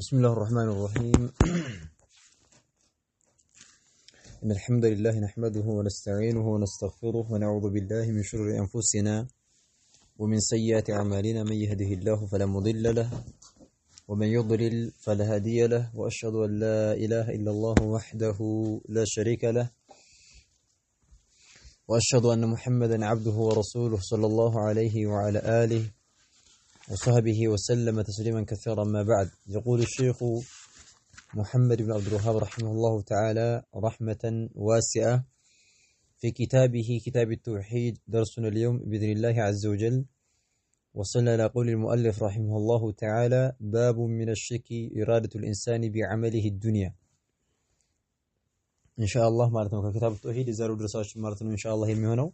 بسم الله الرحمن الرحيم. إن الحمد لله نحمده ونستعينه ونستغفره ونعوذ بالله من شرور أنفسنا ومن سيئات أعمالنا. من يهده الله فلا مضل له ومن يضلل فلا هادي له، وأشهد أن لا إله إلا الله وحده لا شريك له، وأشهد أن محمدا عبده ورسوله صلى الله عليه وعلى آله وصحبه وسلم تسليما كثيرا. ما بعد، يقول الشيخ محمد بن عبد الوهاب رحمه الله تعالى رحمة واسعة في كتابه كتاب التوحيد درسنا اليوم بإذن الله عز وجل. وصلنا إلى قول المؤلف رحمه الله تعالى: باب من الشرك إرادة الإنسان بعمله الدنيا. إن شاء الله مالتنا كتاب التوحيد إذا درساش مالتنا إن شاء الله يميونه.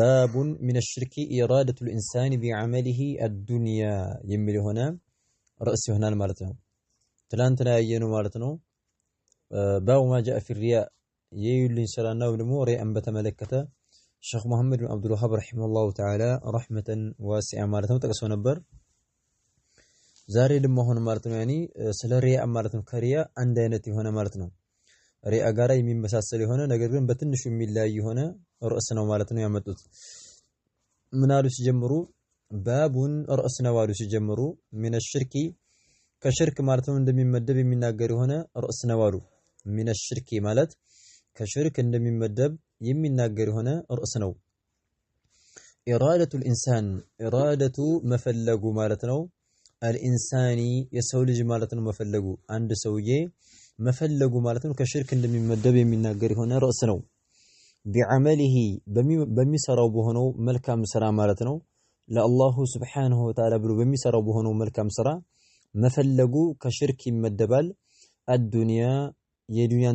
باب من الشرك إرادة الإنسان بعمله الدنيا يملي هنا رأسي هنا مالتنا تلانتنا ينو مالتنا. باب ما جاء في الرياء يولي سرانا ونمو رياء بتملكته. الشيخ محمد بن عبد الوهاب رحمه الله تعالى رحمة واسعة مالتنا تقسو نبر زاري لما هنا مالتنا يعني سل الرياء مالتنا كرياء عندينتي هنا مالتنا رياء غاري من مساسلي هنا نقدرين بتنشو من الله هنا رأسنا مالتنا يمتوت منالو سجمرو باب رأسنا والو سجمرو من الشرك كشرك مالتنا عندما مدب من ناقر هنا رأسنا والو من الشرك مالت كشرك عندما مدب يمن ناقر هنا رأسنا. إرادة الإنسان إرادة مفلقو مالتنا الإنساني يسولج مالتنا مفلقو عند سويه مفلقو مالتنا كشرك عندما مدب من ناقر هنا رأسنا بعمله بمسروا بهنو ملكام سرا مالتنا لا الله سبحانه وتعالى بلو بمسروا بهنو ملكام سرا مفلقو كشرك مدبال الدنيا يدنيا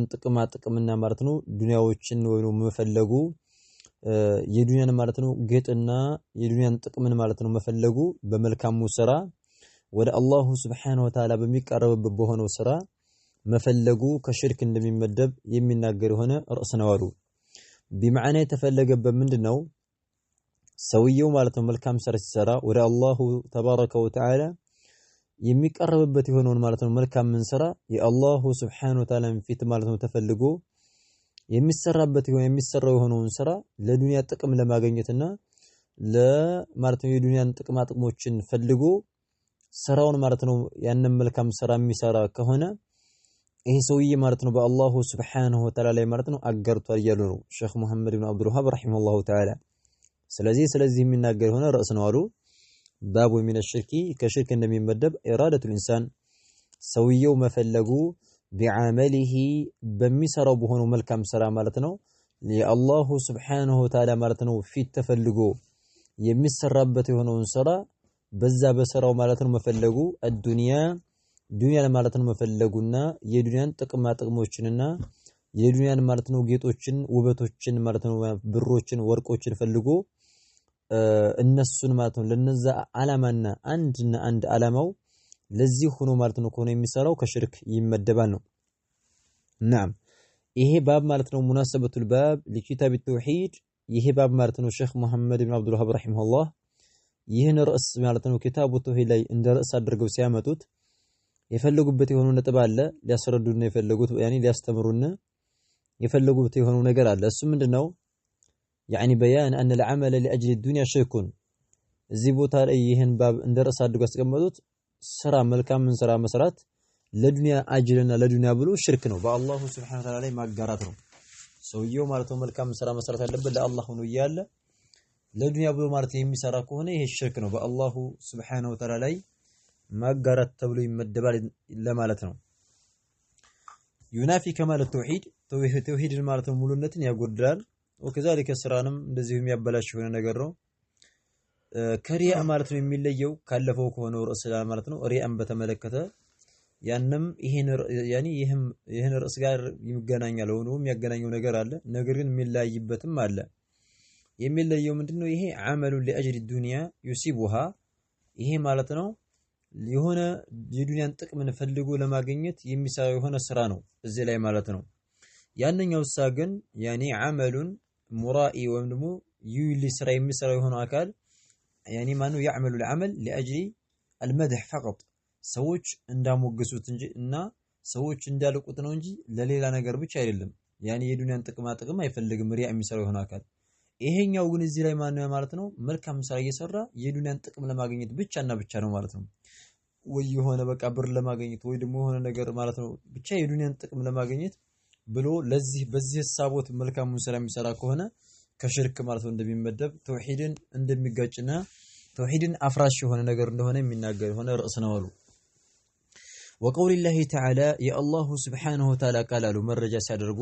تقمنا مالتنا دنيا وچن وينو مفلقو يدنيا مالتنا جيتنا يدنيا تقمنا مالتنا مفلقو بملكام سرا ولا الله سبحانه وتعالى بميقرب بهنو سرا مفلقو كشرك እንደሚመደብ የሚናገር ሆነ رأسنا والو بمعنى يتفلق بمندنو سويو مالتو ملكام سر السرا ولا الله تبارك وتعالى يميقربበት የሆነውን ማለት ነው መልካም ምን ስራ የአላሁ Subhanahu Wa Ta'ala ፊት ማለት ነው ተፈልጎ የሚሰራበት የሚሰራው የሆነውን ስራ ለዱንያ ጥቅም ለማግኘትና ለማለት ነው የዱንያን ጥቅማ ጥቅሞችን ፈልጎ ስራውን ማለት ነው ያንን መልካም ስራ የሚሰራ ከሆነ ይሄ ሰውዬ ማለት ነው በአላሁ Subhanahu Wa Ta'ala ላይ ማለት ነው አገርቷል እያሉ ነው ሼክ መሐመድ ኢብኑ አብዱል ወሃብ ረሂመሁላሁ ተዓላ። ስለዚህ የሚናገር ሆነ ራስ ነው አሉ። ባቡ ሚን الشرك ከሽርክ እንደሚመደብ ኢራደቱ الانسان ሰውየው መፈለጉ بعمله በሚሰራው በሆነው መልካም ስራ ማለት ነው የአላሁ Subhanahu Wa Ta'ala ማለት ነው ፊት ተፈልጎ የሚሰራበት የሆነውን ስራ በዛ በስራው ማለት ነው መፈለጉ ዱንያ ማለት ነው መፈለጉና የዱንያን ጥቅማ ጥቅሞችንና የዱንያን ማለት ነው ጌጦችን ውበቶችን ማለት ነው ብሮችን ወርቆችን ፈልጎ እነሱን ማለት ነው ለነዛ ዓላማና አንድ ዓላማው ለዚህ ሆኖ ማለት ነው ከሆነ የሚሰራው ከሽርክ ይመደባል ነው። نعم ይሄ ባብ ማለት ነው ሙናሰበቱል ባብ ለኪታብ التوحيد ይሄ ባብ ማለት ነው ሼክ መሐመድ ኢብኑ አብዱል ወሃብ ረሂመሁላህ ይህን ርዕስ ማለት ነው ኪታቡ ተውሂድ ላይ እንደ ርዕስ አድርገው ሲያመጡት የፈለጉበት የሆኑ ነጥብ አለ ሊያስረዱና የፈለጉት ያኒ ሊያስተምሩና የፈለጉት የሆኑ ነገር አለ። እሱ ምንድነው يعني بيان أن العمل لأجل الدنيا شرك እዚህ ቦታ ላይ ይሄን ባብ እንደ ርዕስ አድርገው ያስቀመጡት ስራ መልካም ምን ስራ መስራት ለዱንያ አጅልና ለዱንያ ብሎ ሽርክ ነው በአላሁ Subhanahu Wa Ta'ala ላይ ማጋራት ነው። ሰውየው ማለት ነው መልካም ስራ መስራት ያለበት ለአላህ ነው እያለ ለዱንያ ብሎ ማለት የሚሰራ ከሆነ ይሄ ሽርክ ነው በአላሁ Subhanahu Wa Ta'ala ላይ ማጋራት ተብሎ ይመደባል ለማለት ነው። ينافي كمال التوحيد توحيد ማለት ነው ሙሉነትን ያጎድላል። وكذلك ስራንም እንደዚሁ የሚያበላሽ የሆነ ነገር ነው። ከሪያ ማለት ነው የሚለየው ካለፈው ከሆነ ርዕስ ማለት ነው ሪያን በተመለከተ ያንም ይሄን ርዕስ ጋር ይገናኛል ነው የሚያገናኘው ነገር አለ። ነገር ግን የሚለያይበትም አለ። የሚለየው ምንድነው? ይሄ عمل لاجل الدنيا يصيبها ይሄ ማለት ነው የሆነ የዱንያን ጥቅምን ፈልጎ ለማግኘት የሚሰራው የሆነ ስራ ነው እዚህ ላይ ማለት ነው። ያንኛው ግን ያኒ عمل مرائي ወይም ደግሞ ይውል ስራ የሚሰራው የሆነ አካል ያኒ ማኑ يعمل العمل لاجل المدح فقط ሰዎች እንዳሞገሱት እንጂ እና ሰዎች እንዳልቁት ነው እንጂ ለሌላ ነገር ብቻ አይደለም። ያኔ የዱንያን ጥቅም አይፈልግም ሪያ የሚሰራው የሆነ አካል። ይሄኛው ግን እዚህ ላይ ማን ነው ማለት ነው መልካም ስራ እየሰራ የዱንያን ጥቅም ለማግኘት ብቻና ብቻ ነው ማለት ነው። ወይ የሆነ በቃ ብር ለማግኘት ወይ ደግሞ የሆነ ነገር ማለት ነው ብቻ የዱንያን ጥቅም ለማግኘት ብሎ ለዚህ በዚህ ሐሳቦት መልካሙን ስራ የሚሰራ ከሆነ ከሽርክ ማለት ነው እንደሚመደብ ተውሂድን እንደሚጋጭና ተውሂድን አፍራሽ የሆነ ነገር እንደሆነ የሚናገር የሆነ ርዕስ ነው አሉ። وقول الله تعالى يا الله سبحانه وتعالى قالوا مرجع ሲያደርጉ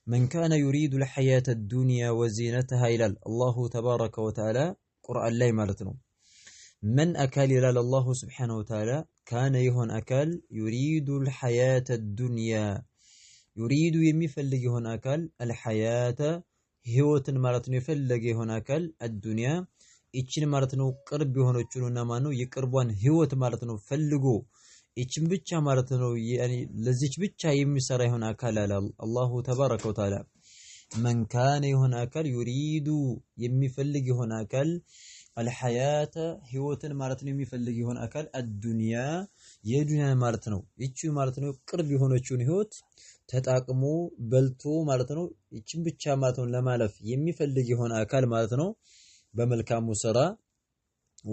من كان يريد الحياة الدنيا وزينتها إلى الله تبارك وتعالى قرآن ላይ ማለት ነው من أكل إلى الله سبحانه وتعالى كان يهون أكل يريد الحياة الدنيا يريد يمفلج يهون أكل الحياة ህይወትን ማለት ነው የፈለገ የሆነ አካል الدنيا እቺን ማለት ነው ቅርብ የሆነችውና ማነው የቅርቧን ህይወት ማለት ነው ፈልጎ እቺን ብቻ ማለት ነው ያኒ ለዚች ብቻ የሚሰራ የሆነ አካል አለ አላሁ ተባረከ ወተዓላ من كان የሆነ አካል يريد የሚፈልግ የሆነ አካል الحياة ህይወትን ማለት ነው የሚፈልግ የሆነ አካል الدنيا የዱንያ ማለት ነው እቺ ማለት ነው ቅርብ የሆነችውን ህይወት ተጣቅሞ በልቶ ማለት ነው እቺን ብቻ ማለት ነው ለማለፍ የሚፈልግ የሆነ አካል ማለት ነው በመልካሙ ስራ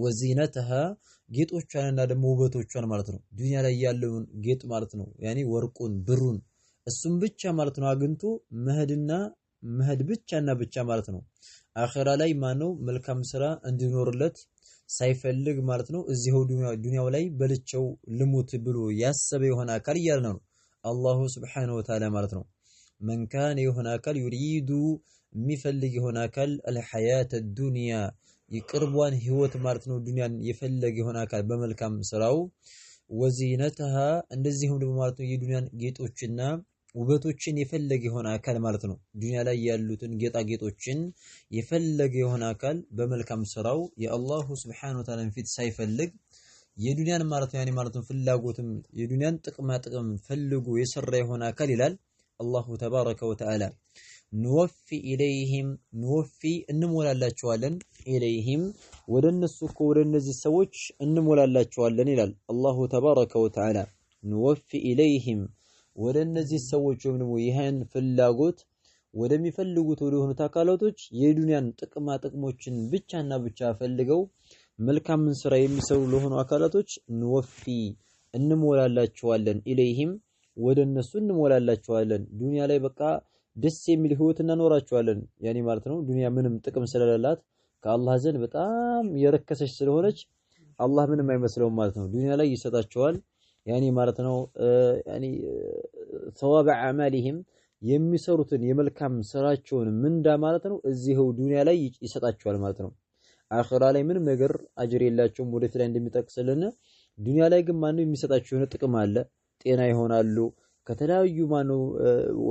ወዚነተها ጌጦቿንና ደግሞ ውበቶቿን ማለት ነው ዱንያ ላይ ያለውን ጌጥ ማለት ነው ያኒ ወርቁን ብሩን እሱም ብቻ ማለት ነው አግንቶ መሄድ ብቻና ብቻ ማለት ነው አኺራ ላይ ማነው መልካም ስራ እንዲኖርለት ሳይፈልግ ማለት ነው እዚሁ ዱንያው ላይ በልቸው ልሙት ብሎ ያሰበ የሆነ አካል እያለ ነው አላሁ ሱብሓነሁ ወተዓላ ማለት ነው من كان የሆነ አካል يريد የሚፈልግ የሆነ አካል الحياة الدنيا የቅርቧን ህይወት ማለት ነው ዱንያን የፈለገ የሆነ አካል በመልካም ስራው ወዚነተها እንደዚሁም ደግሞ ማለት ነው የዱንያን ጌጦችና ውበቶችን የፈለገ የሆነ አካል ማለት ነው ዱንያ ላይ ያሉትን ጌጣጌጦችን የፈለገ የሆነ አካል በመልካም ስራው የአላሁ ሱብሓነሁ ወተዓላ ፊት ሳይፈልግ የዱንያን ማለት ነው ያኔ ማለት ነው ፍላጎትም የዱንያን ጥቅም ፈልጎ የሰራ የሆነ አካል ይላል አላሁ ተባረከ ወተዓላ نوفي إليهم نوفي እንሞላላቸዋለን إليهم ወደ እነሱ ወደ እነዚህ ሰዎች እንሞላላቸዋለን ይላል አላሁ ተባረከ ወተዓላ نوفي إليهم ወደ እነዚህ ሰዎች ወይም ደግሞ ይሄን ፍላጎት ወደሚፈልጉት ወደ ሆኑት አካላቶች የዱንያን ጥቅሞችን ብቻና ብቻ ፈልገው መልካም ስራ የሚሰሩ ለሆኑ አካላቶች نوفي እንሞላላቸዋለን إليهم ወደ እነሱ እንሞላላቸዋለን ዱንያ ላይ በቃ ደስ የሚል ህይወት እናኖራቸዋለን ያኒ ማለት ነው ዱንያ ምንም ጥቅም ስለሌላት ከአላህ ዘንድ በጣም የረከሰች ስለሆነች አላህ ምንም አይመስለውም ማለት ነው ዱንያ ላይ ይሰጣቸዋል ያኒ ማለት ነው ያኒ ثواب اعمالهم የሚሰሩትን የመልካም ስራቸውን ምንዳ ማለት ነው እዚህው ዱንያ ላይ ይሰጣቸዋል ማለት ነው አኺራ ላይ ምንም ነገር አጅር የላቸውም ወደፊት ላይ እንደሚጠቅስልን ዱንያ ላይ ግን ማነው የሚሰጣቸው የሆነ ጥቅም አለ ጤና ይሆናሉ ከተለያዩ ማነው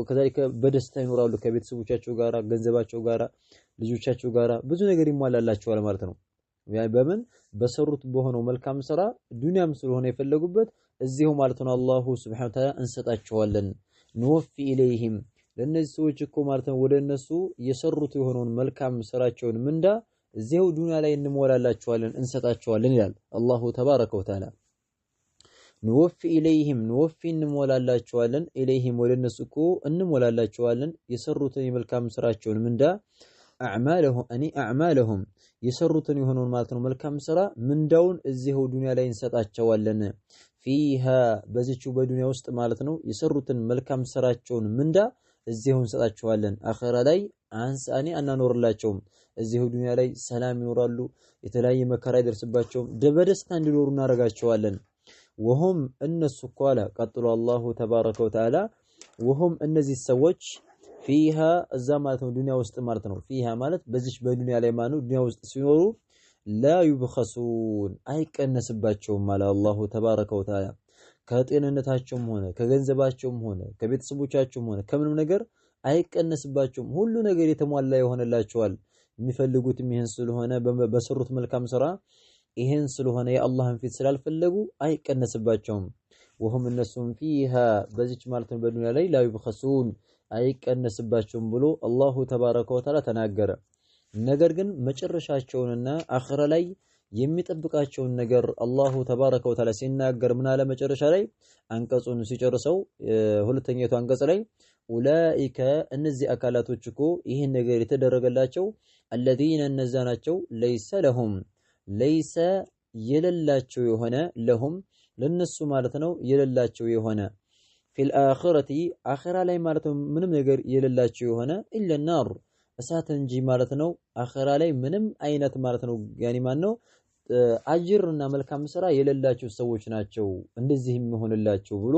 ከዛልከ በደስታ ይኖራሉ ከቤተሰቦቻቸው ጋራ ገንዘባቸው ጋራ ልጆቻቸው ጋራ ብዙ ነገር ይሟላላቸዋል ማለት ነው በምን በሰሩት በሆነው መልካም ስራ ዱንያም ስለሆነ የፈለጉበት እዚሁ ማለት ነው አላሁ ሱብሓነሁ ወተዓላ እንሰጣቸዋለን نوفي إليهم ለነዚህ ሰዎች እኮ ማለት ነው ወደ እነሱ የሰሩት የሆነውን መልካም ስራቸውን ምንዳ እዚሁ ዱንያ ላይ እንሞላላቸዋለን እንሰጣቸዋለን ይላል አላሁ ተባረከ ወተዓላ نوفي إليهم نوفي እንሞላላቸዋለን إليهم ወደ እነሱ እኮ እንሞላላቸዋለን የሰሩትን የመልካም ስራቸውን ምንዳ أعمالهم የሰሩትን የሆነውን ማለት ነው መልካም ስራ ምንዳውን እዚሁ ዱንያ ላይ እንሰጣቸዋለን فيها በዚቹ በዱንያ ውስጥ ማለት ነው የሰሩትን መልካም ስራቸውን ምንዳ እዚሁ እንሰጣቸዋለን አኺራ ላይ አንሳኒ አናኖርላቸውም እዚሁ ዱንያ ላይ ሰላም ይኖራሉ የተለያየ መከራ ይደርስባቸውም በደስታ እንዲኖሩ እናረጋቸዋለን وهم الناس قال قتل الله تبارك وتعالى وهم እነዚህ ሰዎች فيها الزمات الدنيا ውስጥ ማለት ነው فيها ማለት በዚች በዱንያ ላይ ማኑ ዱንያ ውስጥ ሲኖሩ لا يبخسون አይቀነስባቸውም ማለት አላሁ ተባረከ ወተዓላ ከጤንነታቸውም ሆነ ከገንዘባቸውም ሆነ ከቤተሰቦቻቸውም ሆነ ከምንም ነገር አይቀነስባቸውም ሁሉ ነገር የተሟላ ይሆንላቸዋል የሚፈልጉትም ይሄን ስለሆነ በሰሩት መልካም ስራ ይሄን ስለሆነ የአላህን ፊት ስላልፈለጉ አይቀነስባቸውም وهم እነሱም فيها በዚች ማለት ነው በዱንያ ላይ لا يبخسون አይቀነስባቸውም ብሎ አላሁ ተባረከ ወተዓላ ተናገረ ነገር ግን መጨረሻቸውንና አኺራ ላይ የሚጠብቃቸውን ነገር አላሁ ተባረከ ወተዓላ ሲናገር ምን አለ መጨረሻ ላይ አንቀጹን ሲጨርሰው ሁለተኛው አንቀጽ ላይ ኡላኢከ እነዚህ አካላቶች እኮ ይህን ነገር የተደረገላቸው الذين እነዛ ናቸው ለይሰ የሌላቸው የሆነ ለሁም ለነሱ ማለት ነው የሌላቸው የሆነ ፊል አኺረቲ አኺራ ላይ ማለት ነው ምንም ነገር የሌላቸው የሆነ ኢለ ናር እሳት እንጂ ማለት ነው አኺራ ላይ ምንም አይነት ማለት ነው ያኒ ማን ነው አጅርና መልካም ስራ የሌላቸው ሰዎች ናቸው እንደዚህ የሚሆንላቸው ብሎ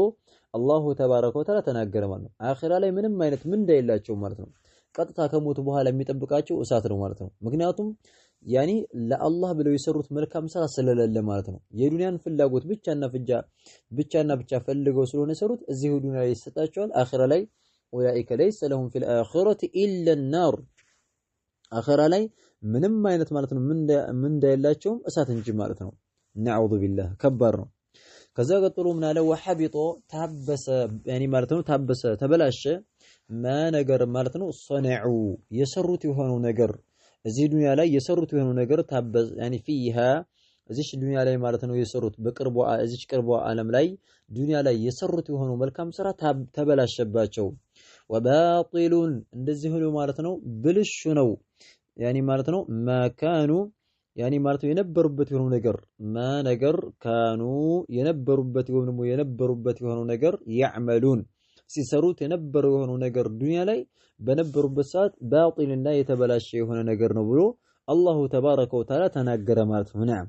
አላሁ ተባረከ ወተዓላ ተናገረ ማለት ነው። አኺራ ላይ ምንም አይነት ምንዳ የላቸው ማለት ነው። ቀጥታ ከሞቱ በኋላ የሚጠብቃቸው እሳት ነው ማለት ነው። ምክንያቱም ያኒ ለአላህ ብለው የሰሩት መልካም ስራ ስለሌለ ማለት ነው። የዱንያን ፍላጎት ብቻና ብቻ ፈልገው ስለሆነ የሰሩት እዚህ ዱንያ ላይ ይሰጣቸዋል። አኺራ ላይ ኡላኢከ ለይሰ ለሁም ፊል አኺረቲ ኢለ ናር አኺራ ላይ ምንም አይነት ማለት ነው ምንዳ የላቸውም እሳት እንጂ ማለት ነው። ነዑዙ ቢላህ ከባድ ነው። ከዛ ቀጥሎ ምን አለ ወሐቢጦ ታበሰ ያኒ ማለት ነው ታበሰ ተበላሸ ነገር ማለት ነው ሶነዑ የሰሩት የሆነው ነገር እዚህ ዱንያ ላይ የሰሩት የሆነው ነገር ታበሰ ያኒ ፊሃ እዚህ ዱንያ ላይ ማለት ነው የሰሩት እዚህ ቅርቧ ዓለም ላይ ዱንያ ላይ የሰሩት የሆነው መልካም ስራ ተበላሸባቸው ወባጢሉን እንደዚህ ሁሉ ማለት ነው ብልሹ ነው ያኒ ማለት ነው ማካኑ ያኒ ማለት ነው የነበሩበት የሆነው ነገር ካኑ የነበሩበት የሆነው ነገር ያዕመሉን ሲሰሩት የነበረው የሆነው ነገር ዱንያ ላይ በነበሩበት ሰዓት ባጢልና የተበላሸ የሆነ ነገር ነው ብሎ አላሁ ተባረከ ወተዓላ ተናገረ ማለት ነው። ነዓም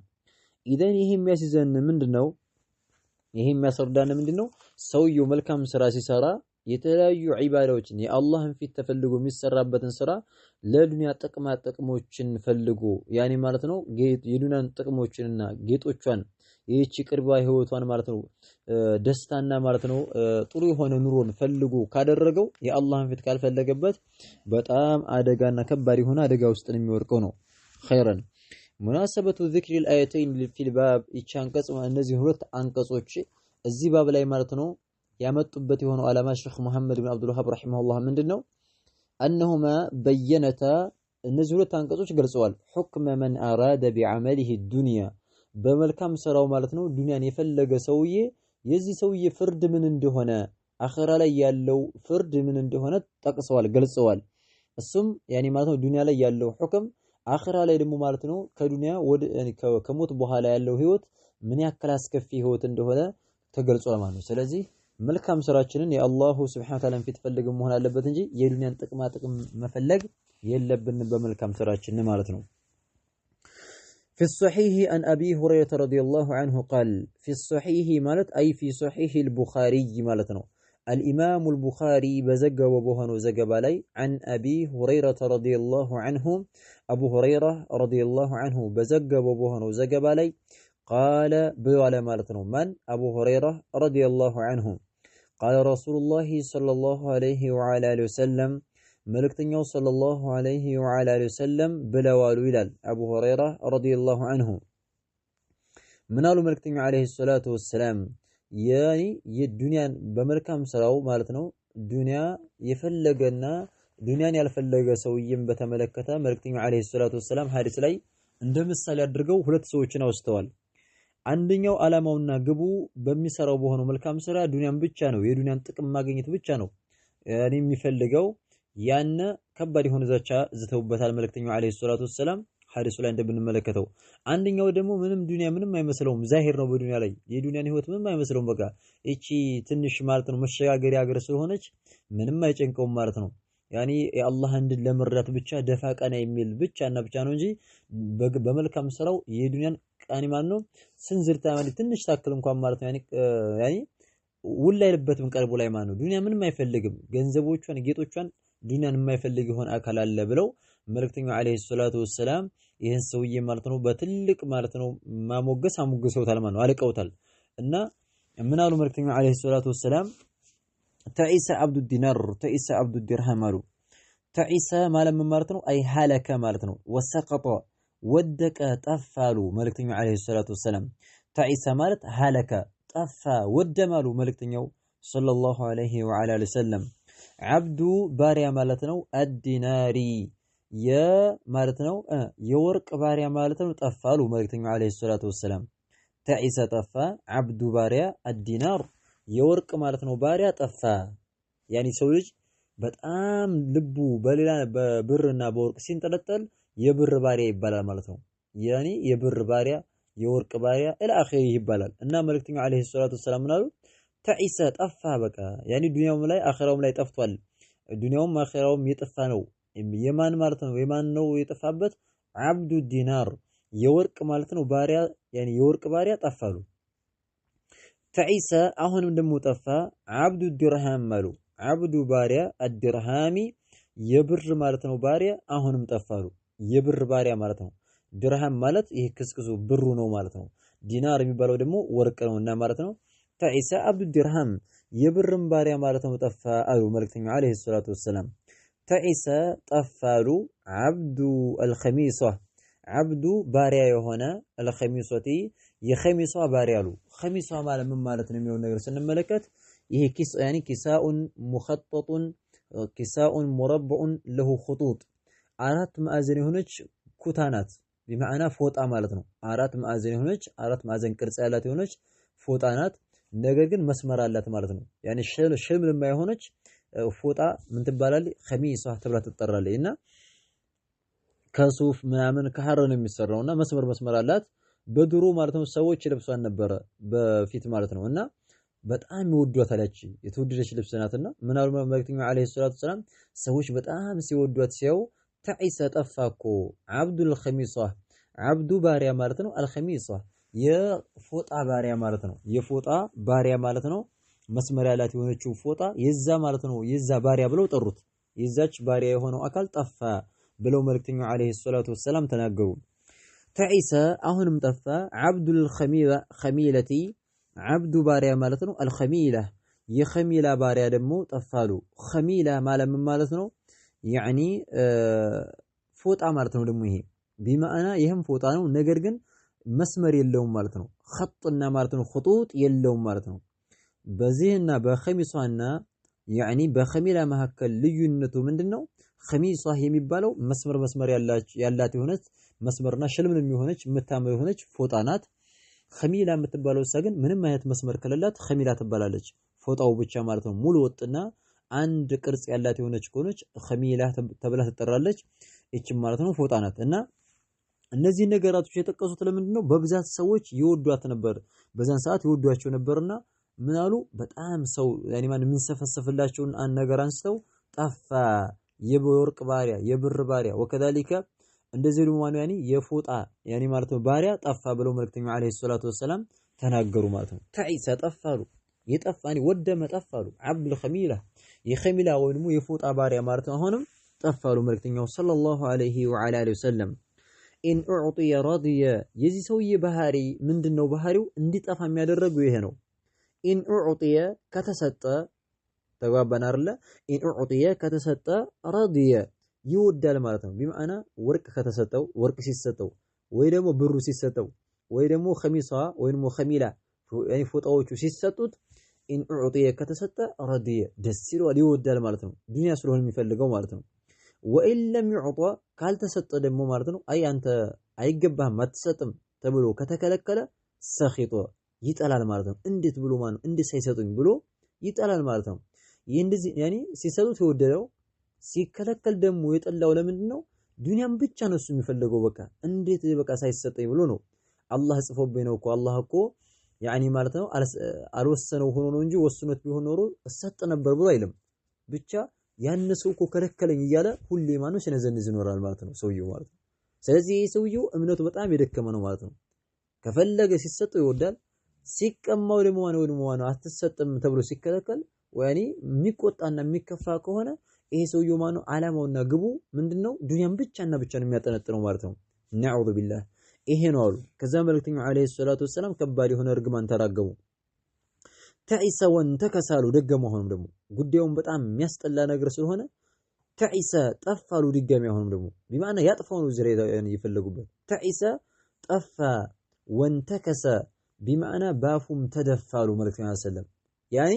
ኢዘን ይሄ የሚያስይዘን ምንድነው? ይሄ የሚያስረዳን ምንድነው? ሰውየው መልካም ስራ ሲሰራ የተለያዩ ዒባዳዎችን የአላህን ፊት ተፈልጎ የሚሰራበትን ስራ ለዱንያ ጥቅሞችን ፈልጎ ያኔ ማለት ነው የዱንያን ጥቅሞችንና ጌጦቿን ይህቺ ቅርባ ህይወቷን ማለት ነው ደስታና ማለት ነው ጥሩ የሆነ ኑሮን ፈልጎ ካደረገው የአላህን ፊት ካልፈለገበት በጣም አደጋና ከባድ የሆነ አደጋ ውስጥ የሚወርቀው ነው። ኸይረን ሙናሰበቱ ዚክሪ الآيتين في الباب ይቻንቀጽ እነዚህ ሁለት አንቀጾች እዚህ ባብ ላይ ማለት ነው ያመጡበት የሆነው ዓላማ ሼኽ መሐመድ ኢብኑ አብዱል ወሃብ ረሂመሁላህ ምንድነው? አነሁማ በየነታ እነዚህ ሁለት አንቀጾች ገልጸዋል። ሁክመ መን አራደ ቢዐመሊሂ ዱንያ በመልካም ስራው ማለት ነው ዱንያን የፈለገ ሰውዬ የዚህ ሰውዬ ፍርድ ምን እንደሆነ አኺራ ላይ ያለው ፍርድ ምን እንደሆነ ገልጸዋል። እሱም ያኒ ማለት ነው ዱንያ ላይ ያለው ሁክም አኺራ ላይ ደግሞ ማለት ነው ከዱንያ ወደ ከሞት በኋላ ያለው ህይወት ምን ያክል አስከፊ ህይወት እንደሆነ ተገልጿል ማለት ነው። ስለዚህ መልካም ስራችንን የአላሁ ሱብሓነሁ ወተዓላ ፊት ፈልገን መሆን አለበት እንጂ የዱንያን ጥቅም መፈለግ የለብንም በመልካም ስራችን ማለት ነው። في الصحيح عن أبي هريرة رضي الله عنه قال في الصحيح مالت أي في صحيح البخاري مالتنا الإمام البخاري بزجب وبهن وزجب علي عن أبي هريرة رضي الله عنه أبو هريرة رضي الله عنه بزجب وبهن وزجب علي قال بيعلى مالتنا من أبو هريرة رضي الله عنه قال رسول الله صلى الله عليه وعلى آله وسلم ملكتنيو صلى الله عليه وعلى آله وسلم بلوالو إلال أبو هريرة رضي الله عنه منالو ملكتنيو عليه الصلاة والسلام يعني الدنيا بملكام سراو مالتنو الدنيا يفلقنا دنيا يالفلق سويين بتملكتا ملكتنيو عليه الصلاة والسلام حارس لي عندما السالي أدرقو هلت سويتنا واستوال አንደኛው ዓላማውና ግቡ በሚሰራው በሆነው መልካም ስራ ዱንያን ብቻ ነው የዱንያን ጥቅም ማግኘት ብቻ ነው ያኔ የሚፈልገው ያነ ከባድ የሆነ ዛቻ ዝተውበታል መልእክተኛው አለይሂ ሰላቱ ወሰለም ሐዲሱ ላይ እንደምንመለከተው። አንደኛው ደግሞ ምንም ዱንያ ምንም አይመስለውም ዛሂር ነው በዱንያ ላይ የዱንያን ህይወት ምንም አይመስለውም በቃ እቺ ትንሽ ማለት ነው መሸጋገሪያ ሀገር ስለሆነች ምንም አይጨንቀውም ማለት ነው። ያኒ የአላህ እንድን ለመረዳት ብቻ ደፋ ቀና የሚል ብቻና ብቻ ነው እንጂ በመልካም ስራው የዱንያን ቃኒ ማለት ነው ስንዝርታ ማለት ትንሽ ታክል እንኳን ማለት ነው ያኒ ውላ ይልበትም ቀልቡ ላይ ማለት ነው ዱንያ ምንም አይፈልግም ገንዘቦቿን ጌጦቿን ዱንያን የማይፈልግ ይሆን አካል አለ ብለው መልእክተኛው አለይሂ ሰላቱ ወሰለም ይሄን ሰውዬ ማለት ነው በትልቅ ማለት ነው አሞግሰውታል ማለት ነው አልቀውታል። እና ምን አሉ መልእክተኛው አለይሂ ሰላቱ ወሰለም تعيس عبد الدينار تعيس عبد الدرهم مالو تعيس مالم ማለት ነው أي هلك ማለት ነው وسقط ودك طفالو መልእክተኛው عليه الصلاة والسلام تعيس ማለት هلك طفا ودمالو መልእክተኛው صلى الله عليه وعلى اله وسلم عبد باريا ማለት ነው الديناري ማለት ነው የወርቅ ባሪያ ማለት ነው ጠፋሉ መልእክተኛው አለይሂ ሰላቱ ወሰለም ተዒሰ ጠፋ አብዱ ባሪያ አዲናር የወርቅ ማለት ነው ባሪያ ጠፋ ያኒ ሰው ልጅ በጣም ልቡ በሌላ በብርና በወርቅ ሲንጠለጠል የብር ባሪያ ይባላል ማለት ነው ያኒ የብር ባሪያ የወርቅ ባሪያ الى ይባላል እና መልእክተኛው አለይሂ ሰላቱ ወሰለም ምናሉ ተዒሰ ጠፋ በቃ ያኒ ዱንያውም ላይ አኺራውም ላይ ጠፍቷል ዱንያውም አኺራውም የጠፋ ነው የማን ማለት ነው የማን ነው የጠፋበት አብዱ ዲናር የወርቅ ማለት ነው ባሪያ ያኒ የወርቅ ባሪያ ጠፋሉ ተዒሰ አሁንም ደሞ ጠፋ አብዱ ድርሃም ማሉ አብዱ ባሪያ አድርሃሚ የብር ማለት ነው ባሪያ አሁንም ጠፋሉ የብር ባሪያ ማለት ነው ድርሃም ማለት ይሄ ክስክሱ ብሩ ነው ማለት ነው ዲናር የሚባለው ደግሞ ወርቅ ነውና ማለት ነው ተዒሰ አብዱ ድርሃም የብርም ባሪያ ማለት ነው ጠፋ አሉ መልእክተኛው አለይሂ ሰላቱ ወሰለም ተዒሰ ጠፋሉ አብዱ አልኸሚሷ አብዱ ባሪያ የሆነ አልኸሚሷቲ የኸሚሷ ባሪያ አሉ ኸሚሷ ማለት ምን ማለት ነው የሚሆን ነገር ስንመለከት ይሄ ኪስ ያኒ ኪሳኡን ሙኸጠጡን ኪሳኡን ሙረበኡን ለሁ ኹጡጥ አራት ማዕዘን የሆነች ኩታናት በማዕና ፎጣ ማለት ነው አራት ማዕዘን የሆነች አራት ማዕዘን ቅርጽ ያላት የሆነች ፎጣ ናት ነገር ግን መስመር አላት ማለት ነው ያኒ ሽምልማ የሆነች ፎጣ ምን ትባላለች ኸሚሷ ተብላ ትጠራለች እና ከሱፍ ምናምን ከሐር ነው የሚሰራውና መስመር አላት በድሮ ማለት ነው ሰዎች ለብሷን ነበረ በፊት ማለት ነው እና በጣም ይወዷታል ያቺ የተወደደች ልብስ ናትና ምናሉ መልእክተኛው አለይሂ ሰላቱ ሰላም ሰዎች በጣም ሲወዷት ሲያው ተዒሰ ጠፋኮ አብዱል ኸሚሷ አብዱ ባሪያ ማለት ነው አልኸሚሷ የፎጣ ባሪያ ማለት ነው የፎጣ ባሪያ ማለት ነው መስመር ያላት የሆነችው ፎጣ የዛ ማለት ነው የዛ ባሪያ ብለው ጠሩት የዛች ባሪያ የሆነው አካል ጠፋ ብለው መልእክተኛው አለይሂ ሰላቱ ሰላም ተናገሩ ተዒሰ አሁንም ጠፋ አብዱል ኸሚለቲ አብዱ ባሪያ ማለት ነው አልኸሚላ የኸሚላ ባሪያ ደግሞ ጠፋሉ ኸሚላ ማለት ምን ማለት ነው ያኒ ፎጣ ማለት ነው ደግሞ ይሄ ቢማዕና ይሄም ፎጣ ነው ነገር ግን መስመር የለውም ማለት ነው ኸጥና ማለት ነው ኹጡጥ የለውም ማለት ነው በዚህና በኸሚሷና ያኒ በኸሚላ መካከል ልዩነቱ ምንድነው ኸሚሷ የሚባለው መስመር ያላት የሆነች መስመርና ሽልምልም የሆነች የምታምር የሆነች ፎጣ ናት ኸሚላ የምትባለው ግን ምንም አይነት መስመር ከሌላት ኸሚላ ትባላለች ፎጣው ብቻ ማለት ነው ሙሉ ወጥና አንድ ቅርጽ ያላት የሆነች ከሆነች ኸሚላ ተብላ ትጠራለች እቺም ማለት ነው ፎጣ ናት እና እነዚህ ነገራቶች የጠቀሱት ለምንድነው በብዛት ሰዎች ይወዷት ነበር በዛን ሰዓት ይወዷቸው ነበርና ምናሉ በጣም ሰው ያኒ ማን የሚንሰፈሰፍላቸውን አንድ ነገር አንስተው ጠፋ የወርቅ ባሪያ የብር ባሪያ ወከዳሊከ እንደዚህ ደግሞ ማኑ ያኒ የፎጣ ያኒ ማለት ነው ባሪያ ጠፋ ብለው መልእክተኛው አለይሂ ሰላቱ ወሰለም ተናገሩ ማለት ነው ተዒሰ ጠፋሉ የጠፋኒ ወደመ ጠፋሉ አብዱል ኸሚላ የኸሚላ ወይንም የፎጣ ባሪያ ማለት ነው አሁንም ጠፋሉ መልእክተኛው ሰለላሁ ዐለይሂ ወዐላ አሊሂ ወሰለም ኢን ኡዕጢየ ረዲየ የዚህ ሰውዬ ባህሪ ምንድነው ባህሪው እንዲጠፋ የሚያደርገው ይሄ ነው ኢን ኡዕጢየ ከተሰጠ ተግባባን አይደለ ኢን ኡዕጢየ ከተሰጠ ረዲየ ይወዳል ማለት ነው ቢማዕና ወርቅ ከተሰጠው ወርቅ ሲሰጠው ወይ ደግሞ ብሩ ሲሰጠው ወይ ደግሞ ኸሚሷ ወይ ደግሞ ኸሚላ ያኒ ፎጣዎቹ ሲሰጡት ኢን ኡዕጢየ ከተሰጠ ረዲየ ደስ ይለዋል ይወዳል ማለት ነው ዱንያ ስለሆነ የሚፈልገው ማለት ነው ወኢን ለም ይዕጣ ካልተሰጠ ደግሞ ማለት ነው አይ አንተ አይገባህም አትሰጥም ተብሎ ከተከለከለ ሰኺጦ ይጠላል ማለት ነው እንዴት ብሎ ማለት ነው እንዴት ሳይሰጡኝ ብሎ ይጠላል ማለት ነው ይህ እንደዚህ ያኒ ሲሰጡት የወደደው ሲከለከል ደግሞ የጠላው ለምንድነው ዱንያም ብቻ ነው እሱ የሚፈልገው በቃ እንዴት በቃ ሳይሰጠኝ ብሎ ነው አላህ ጽፎብኝ ነው እኮ አላህ እኮ ያኒ ማለት ነው አልወሰነው ሆኖ ነው እንጂ ወስኖት ቢሆን ኖሮ እሰጥ ነበር ብሎ አይልም ብቻ ያነሰው እኮ ከለከለኝ እያለ ሁሌ ማነው ሲነዘንዝ ይኖራል ማለት ነው ሰውየው ማለት ነው ስለዚህ ሰውየው እምነቱ በጣም የደከመ ነው ማለት ነው ከፈለገ ሲሰጠው ይወዳል ሲቀማው ደግሞ ማነው አትሰጥም ተብሎ ሲከለከል ወያኔ የሚቆጣና የሚከፋ ከሆነ ይሄ ሰውየው ማነው አላማውና ግቡ ምንድነው ዱንያን ብቻና ብቻ ነው የሚያጠነጥነው ማለት ነው ነዑዙ ቢላህ ይሄ ነው አሉ ከዛ መልእክተኛው አለይሂ ሰላቱ ወሰለም ከባድ የሆነ እርግማን ተራገሙ ተዒሰ ወንተከሳሉ ደገሙ አሁንም ደግሞ ጉዳዩን በጣም የሚያስጠላ ነገር ስለሆነ ተዒሰ ጠፋሉ ድጋሚ አሁንም ደግሞ ቢማዕና ያጥፋው ነው ዝሬ ይፈልጉበት ተዒሰ ጠፋ ወንተከሰ ቢማዕና ባፉም ተደፋሉ መልእክተኛው ሰለም ያኒ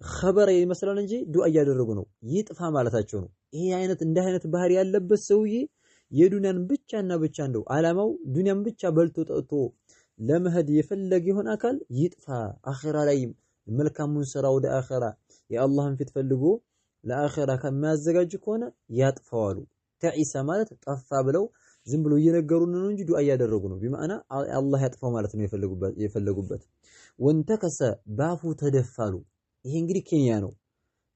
ኸበር ይመስላል እንጂ ዱዓ እያደረጉ ነው ይጥፋ ማለታቸው ነው ይሄ አይነት እንደ አይነት ባህሪ ያለበት ሰውዬ የዱንያን ብቻና ብቻ እንደው ዓላማው ዱንያን ብቻ በልቶ ጠጥቶ ለመሄድ የፈለገ ይሆን አካል ይጥፋ። አኺራ ላይ መልካሙን ስራ ወደ አኺራ የአላህን ፊት ፈልጎ ለአኺራ ከማያዘጋጅ ከሆነ ያጥፋዋሉ። ተዒሳ ማለት ጠፋ ብለው ዝም ብሎ እየነገሩን ነው እንጂ ዱዓ እያደረጉ ነው። ቢማዕና አላህ ያጥፋው ማለት ነው የፈለጉበት። ወንተከሰ ባፉ ተደፋሉ። ይሄ እንግዲህ ኬንያ ነው።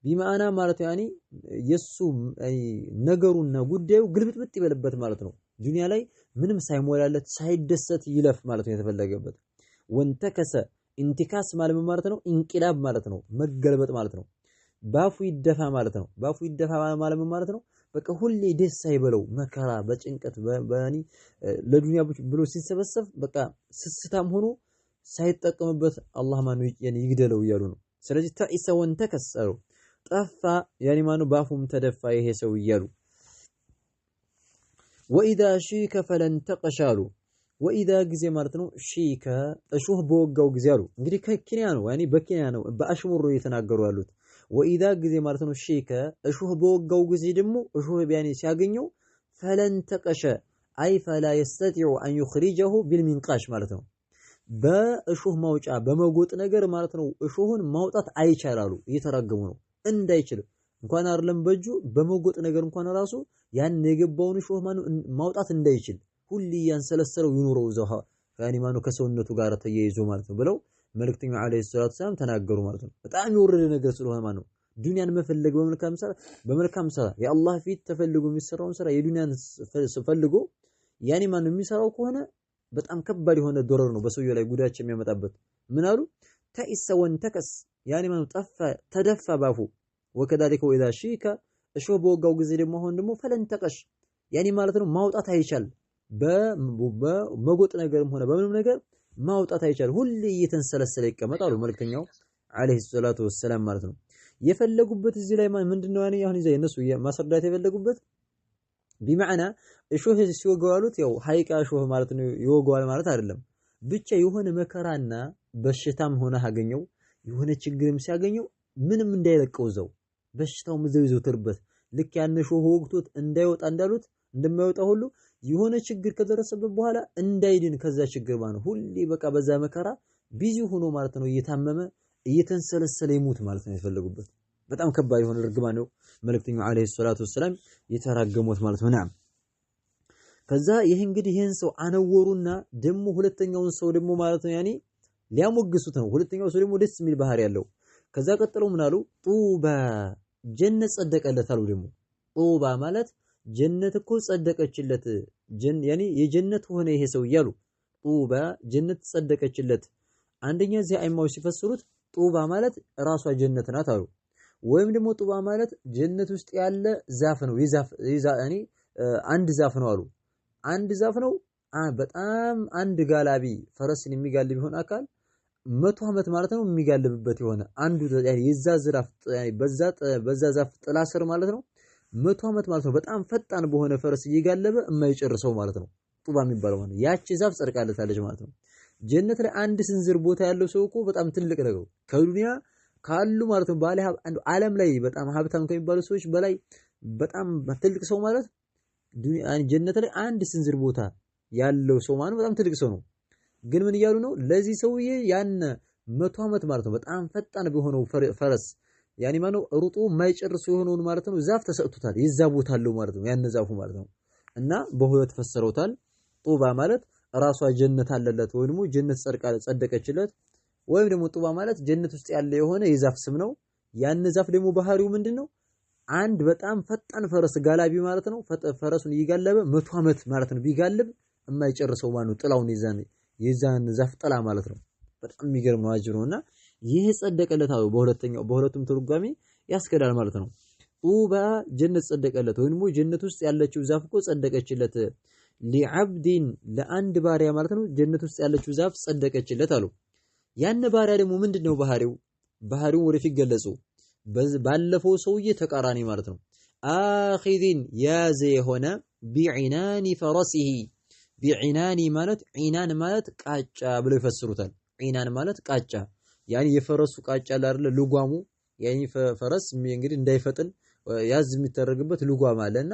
ቢማዕና ማለት ያኒ የሱ ነገሩና ጉዳዩ ግልብጥብጥ ይበልበት ማለት ነው። ዱንያ ላይ ምንም ሳይሞላለት ሳይደሰት ይለፍ ማለት ነው የተፈለገበት። ወንተከሰ ኢንቲካስ ማለት ነው ኢንቂላብ ማለት ነው መገልበጥ ማለት ነው። ባፉ ይደፋ ማለት ነው። ባፉ ይደፋ ማለት ነው በቃ ሁሌ ደስ አይበለው መከራ በጭንቀት በያኒ ለዱንያ ብሎ ሲሰበሰብ በቃ ስስታም ሆኖ ሳይጠቀምበት አላህ ማኑ ይግደለው እያሉ ነው። ስለዚህ ተዒሰ ወንተከሰሩ ጠፋ ያኒ ማኑ ባፉም ተደፋ ይሄ ሰው እያሉ ወኢዛ ሺከ ፈለንተቀሻሉ ወኢዛ ጊዜ ማለት ነው ሺከ እሾህ በወጋው ጊዜ አሉ። እንግዲህ ከኬንያ ነው ያኒ በኬንያ ነው በአሽሙር እየተናገሩ ያሉት። ወኢዛ ጊዜ ማለት ነው ሺከ እሾህ በወጋው ጊዜ ደግሞ እሾህ ቢያኒ ሲያገኘው ፈለንተቀሸ አይ ፈላ يستطيع ان يخرجه بالمنقاش ማለት ነው። በእሾህ ማውጫ በመጎጥ ነገር ማለት ነው እሾሁን ማውጣት አይቻላሉ። እየተራገሙ ነው እንዳይችል እንኳን አይደለም በእጁ በመጎጥ ነገር እንኳን ራሱ ያን የገባውን እሾህ ማውጣት እንዳይችል ሁሉ ያንሰለሰለው ይኖረው ዘሃ ያኒ ማኑ ከሰውነቱ ጋር ተያይዞ ማለት ነው ብለው መልእክተኛው አለይሂ ሰላቱ ሰላም ተናገሩ ማለት ነው። በጣም የወረደ ነገር ስለሆነ ማለት ነው ዱንያን መፈለግ በመልካም ስራ የአላህ ፊት ተፈልጎ የሚሰራውን ስራ የዱንያን ፈልጎ ያኒ ማኑ የሚሰራው ከሆነ በጣም ከባድ የሆነ ዶረር ነው በሰውየው ላይ ጉዳቸው የሚያመጣበት። ምን አሉ ተኢሰ ወንተከስ ያኒ ማኑ ጠፋ ተደፋ ባፉ ወከዳሊከ ወኢዛ ሺከ እሾህ በወጋው ጊዜ ደግሞ አሁን ደግሞ ፈለንተቀሽ ያኒ ማለት ነው ማውጣት አይቻል በመጎጥ ነገርም ሆነ በምንም ነገር ማውጣት አይቻል ሁሌ እየተንሰለሰለ ይቀመጣሉ መልእክተኛው አለይሂ ሰላቱ ወሰለም ማለት ነው። የፈለጉበት እዚህ ላይ ምንድነው ያኔ አሁን ይዘው እነሱ ማስረዳት የፈለጉበት ቢማዕና እሾህ ሲወጋው ያሉት ያው ሐቂቃ እሾህ ማለት ነው ይወጋዋል ማለት አይደለም። ብቻ የሆነ መከራና በሽታም ሆነ አገኘው የሆነ ችግርም ሲያገኘው ምንም እንዳይለቀው ዘው በሽታው ምዘው ይዘውትርበት ልክ ያን እሾህ ወግቶት እንዳይወጣ እንዳሉት እንደማይወጣ ሁሉ የሆነ ችግር ከደረሰበት በኋላ እንዳይድን ከዛ ችግር ማለት ሁሌ በቃ በዛ መከራ ቢዚ ሆኖ ማለት ነው እየታመመ እየተንሰለሰለ ይሙት ማለት ነው የፈለጉበት። በጣም ከባድ የሆነ እርግማን ነው መልእክተኛው አለይሂ ሰላቱ ወሰለም የተራገሙት ማለት ነው። ናም ከዛ ይሄ እንግዲህ ይሄን ሰው አነወሩና ደግሞ ሁለተኛውን ሰው ደግሞ ማለት ነው ያኔ ሊያሞግሱት ነው። ሁለተኛው ሰው ደግሞ ደስ የሚል ባህሪ ያለው ከዛ ቀጥለው ምን አሉ ጡባ ጀነት ጸደቀለት አሉ። ደግሞ ጡባ ማለት ጀነት እኮ ጸደቀችለት ያኔ የጀነት ሆነ ይሄ ሰው እያሉ ጡባ ጀነት ጸደቀችለት። አንደኛ እዚህ አይማው ሲፈስሩት ጡባ ማለት ራሷ ጀነት ናት አሉ። ወይም ደግሞ ጡባ ማለት ጀነት ውስጥ ያለ ዛፍ ነው ያኔ አንድ ዛፍ ነው አሉ። አንድ ዛፍ ነው በጣም አንድ ጋላቢ ፈረስን የሚጋልብ ይሆን አካል 100 ዓመት ማለት ነው የሚጋልብበት የሆነ አንዱ ያኔ የዛ ዝራፍ በዛ ዛፍ ጥላ ስር ማለት ነው 100 ዓመት ማለት ነው በጣም ፈጣን በሆነ ፈረስ እየጋለበ የማይጨርሰው ማለት ነው ጡባ የሚባለው ማለት ነው። ያቺ ዛፍ ጸድቃለታለች ማለት ነው። ጀነት ላይ አንድ ስንዝር ቦታ ያለው ሰው እኮ በጣም ትልቅ ነው ከዱንያ ካሉ ማለት ነው ባለ ዓለም ላይ በጣም ሀብታም ከሚባሉ ሰዎች በላይ በጣም ትልቅ ሰው ማለት ዱንያ ጀነት ላይ አንድ ስንዝር ቦታ ያለው ሰው ማለት በጣም ትልቅ ሰው ነው። ግን ምን እያሉ ነው ለዚህ ሰውዬ ያን 100 ዓመት ማለት ነው በጣም ፈጣን በሆነው ፈረስ ያኒ ማነው ሩጡ የማይጨርሱ የሆነውን ማለት ነው ዛፍ ተሰጥቶታል። የዛ ቦታ አለው ማለት ነው ያን ዛፉ ማለት ነው። እና በሁለት ፈሰረውታል። ጡባ ማለት ራሷ ጀነት አለለት ወይ ደግሞ ጀነት ጸደቀችለት። ወይም ደግሞ ጡባ ማለት ጀነት ውስጥ ያለ የሆነ የዛፍ ስም ነው። ያን ዛፍ ደግሞ ባህሪው ምንድነው አንድ በጣም ፈጣን ፈረስ ጋላቢ ማለት ነው ፈረሱን ይጋለበ 100 ዓመት ማለት ነው ቢጋልብ የማይጨርሰው ማለት ነው ጥላውን የዛን ዛፍ ጥላ ማለት ነው። በጣም የሚገርም ነው አጅሩ ነውና ይህ ጸደቀለት አሉ። በሁለቱም ትርጓሜ ያስከዳል ማለት ነው። ጡባ ጀነት ጸደቀለት ወይ ደግሞ ጀነት ውስጥ ያለችው ዛፍ እኮ ጸደቀችለት ሊዓብዲን ለአንድ ባሪያ ማለት ነው ጀነት ውስጥ ያለችው ዛፍ ጸደቀችለት አሉ። ያን ባሪያ ደግሞ ምንድነው ባህሪው ወደፊት ገለጹ። ባለፈው ሰውዬ ተቃራኒ ማለት ነው። አኺዚን ያዘ የሆነ ቢዒናኒ ፈረሲሂ ቢዒናኒ ማለት ዒናን ማለት ቃጫ ብለው ይፈስሩታል። ዒናን ማለት ቃጫ ያኒ የፈረሱ ቃጫ አይደለ ልጓሙ ያኒ ፈረስ እንግዲህ እንዳይፈጥን ያዝ የሚተረግበት ልጓም አለና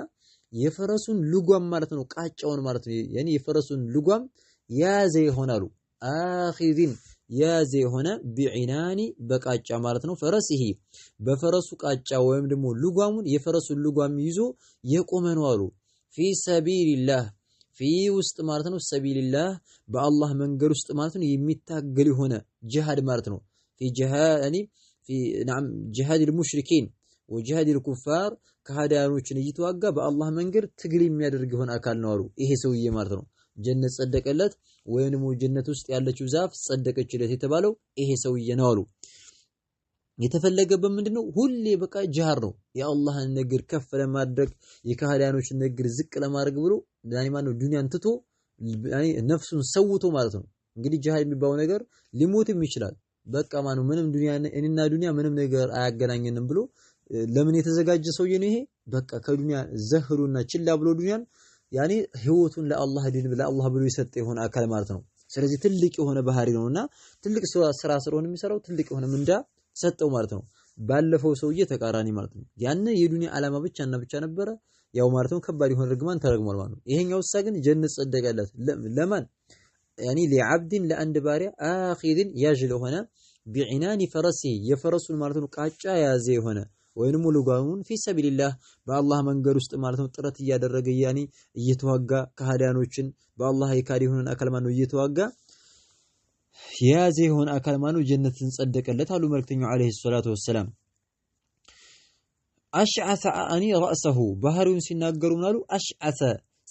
የፈረሱን ልጓም ማለት ነው ቃጫውን ማለት ነው ያኒ የፈረሱን ልጓም ያዘ ይሆናሉ አኺዚን ያዘ የሆነ ቢዒናኒ በቃጫ ማለት ነው ፈረስሂ በፈረሱ ቃጫ ወይም ደግሞ ልጓሙን የፈረሱን ልጓም ይዞ የቆመ ነው አሉ ፊ ሰቢልላህ ፊ ውስጥ ማለት ነው ሰቢልላህ በአላህ መንገድ ውስጥ ማለት ነው የሚታገል የሆነ ጂሃድ ማለት ነው ፊ ጂሃድ ያኒ ፊ نعم ጂሃድ المشركين وجهاد الكفار ከሃዲያኖችን እየተዋጋ በአላህ መንገድ ትግል የሚያደርግ የሆነ አካል ነው አሉ ይሄ ሰውዬ ማለት ነው ጀነት ጸደቀለት ወይንም ጀነት ውስጥ ያለችው ዛፍ ጸደቀችለት የተባለው ይሄ ሰውዬ ነው አሉ የተፈለገበት ምንድነው ሁሌ በቃ ጂሃድ ነው የአላህን ነገር ከፍ ለማድረግ የከሃዲያኖችን ነገር ዝቅ ለማድረግ ብሎ ያኒ ማን ነው ዱንያን ትቶ ያኒ ነፍሱን ሰውቶ ማለት ነው እንግዲህ ጂሃድ የሚባለው ነገር ሊሞትም ይችላል በቃ ማኑ ምንም ዱንያ እኔና ዱንያ ምንም ነገር አያገናኘንም ብሎ ለምን የተዘጋጀ ሰውዬ ነው ይሄ በቃ ከዱንያ ዘህሩና ችላ ብሎ ዱንያን ያኒ ህይወቱን ለአላህ ዲን ለአላህ ብሎ የሰጠ የሆነ አካል ማለት ነው ስለዚህ ትልቅ የሆነ ባህሪ ነውና ትልቅ ስራ ስለሆነ የሚሰራው ትልቅ የሆነ ምንዳ ሰጠው ማለት ነው ባለፈው ሰውዬ ተቃራኒ ማለት ነው ያን የዱንያ ዓላማ ብቻ ነበረ ያው ማለት ነው ከባድ የሆነ ርግማን ተረግሟል ማለት ነው ይሄኛው እሳ ግን ጀነት ጸደቀለት ለማን ያኒ ለዓብድን ለአንድ ባሪያ አኺድን ያጅል ሆነ ቢዒናኒ ፈረሲ የፈረሱን ማለት ነው ቃጫ ያዘ የሆነ ወይንም ልጓሙን ፊ ሰቢልላህ በአላህ መንገድ ውስጥ ማለት ነው ጥረት ያደረገ ያኒ እየተዋጋ ከሃዲያኖችን በአላህ የካዲ የሆነ አካል ማነው እየተዋጋ ያዘ የሆነ አካል ማነው ጀነትን ጸደቀለት አሉ መልእክተኛው አለይሂ ሰላቱ ወሰለም አሽዓሰ አኒ رأسه ባህሪውን ሲናገሩ ምናሉ አሽዓሰ